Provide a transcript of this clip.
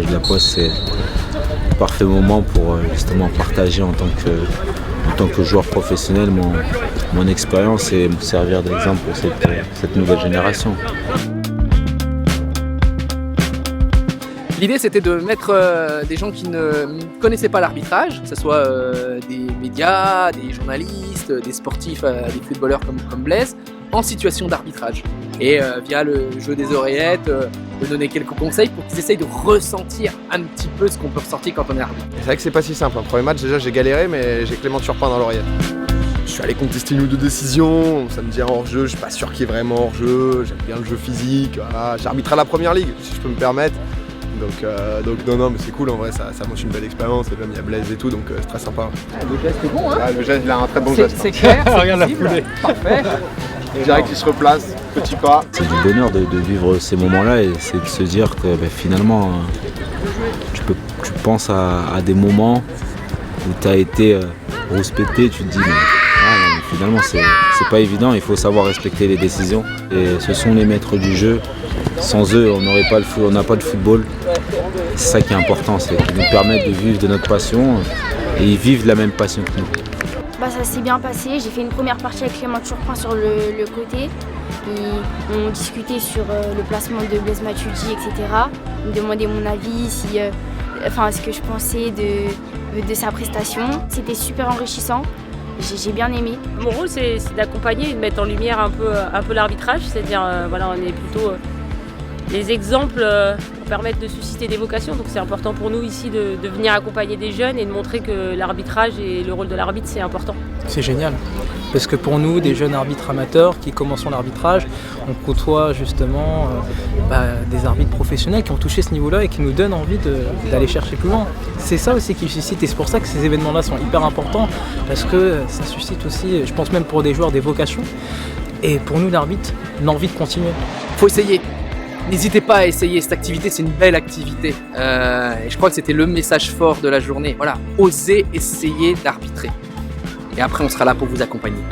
l'arbitrage. La pause, c'est le parfait moment pour justement partager en tant que joueur professionnel mon expérience et me servir d'exemple pour cette nouvelle génération. L'idée, c'était de mettre des gens qui ne connaissaient pas l'arbitrage, que ce soit des médias, des journalistes, des sportifs, des footballeurs comme Blaise, en situation d'arbitrage. Et via le jeu des oreillettes, de donner quelques conseils pour qu'ils essayent de ressentir un petit peu ce qu'on peut ressentir quand on est arbitre. C'est vrai que c'est pas si simple. Le premier match, déjà, j'ai galéré, mais j'ai Clément Turpin dans l'oreillette. Je suis allé contester une ou deux décisions, ça me dit un hors-jeu, je suis pas sûr qu'il y ait vraiment hors-jeu, j'aime bien le jeu physique, voilà. J'arbitre à la première ligue, si je peux me permettre. Donc non, mais c'est cool en vrai, ça montre une belle expérience, et même il y a Blaise et tout, donc c'est très sympa. Le geste est bon, hein. Le geste, il a un très bon geste. C'est clair, c'est Regarde la visible. foulée. Parfait. Direct, il se replace, petit pas. C'est du bonheur de vivre ces moments-là et c'est de se dire que finalement, tu penses à des moments où tu as été rouspété, tu te dis mais finalement c'est pas évident, il faut savoir respecter les décisions et ce sont les maîtres du jeu. Sans eux, on n'a pas de football. C'est ça qui est important, c'est qu'ils nous permettent de vivre de notre passion et ils vivent la même passion que nous. Ça s'est bien passé, j'ai fait une première partie avec Clément Turpin sur le côté. On discutait sur le placement de Blaise Matuidi, etc. Il me demandait mon avis, ce que je pensais de sa prestation. C'était super enrichissant, j'ai bien aimé. Mon rôle c'est d'accompagner et de mettre en lumière un peu l'arbitrage, c'est-à-dire on est plutôt les exemples pour permettre de susciter des vocations. Donc c'est important pour nous ici de venir accompagner des jeunes et de montrer que l'arbitrage et le rôle de l'arbitre c'est important. C'est génial, parce que pour nous, des jeunes arbitres amateurs qui commençons l'arbitrage, on côtoie justement des arbitres professionnels qui ont touché ce niveau-là et qui nous donnent envie d'aller chercher plus loin. C'est ça aussi qui suscite, et c'est pour ça que ces événements-là sont hyper importants, parce que ça suscite aussi, je pense même pour des joueurs, des vocations, et pour nous l'arbitre, l'envie de continuer. Faut essayer. N'hésitez pas à essayer cette activité, c'est une belle activité. Et je crois que c'était le message fort de la journée. Voilà, osez essayer d'arbitrer. Et après, on sera là pour vous accompagner.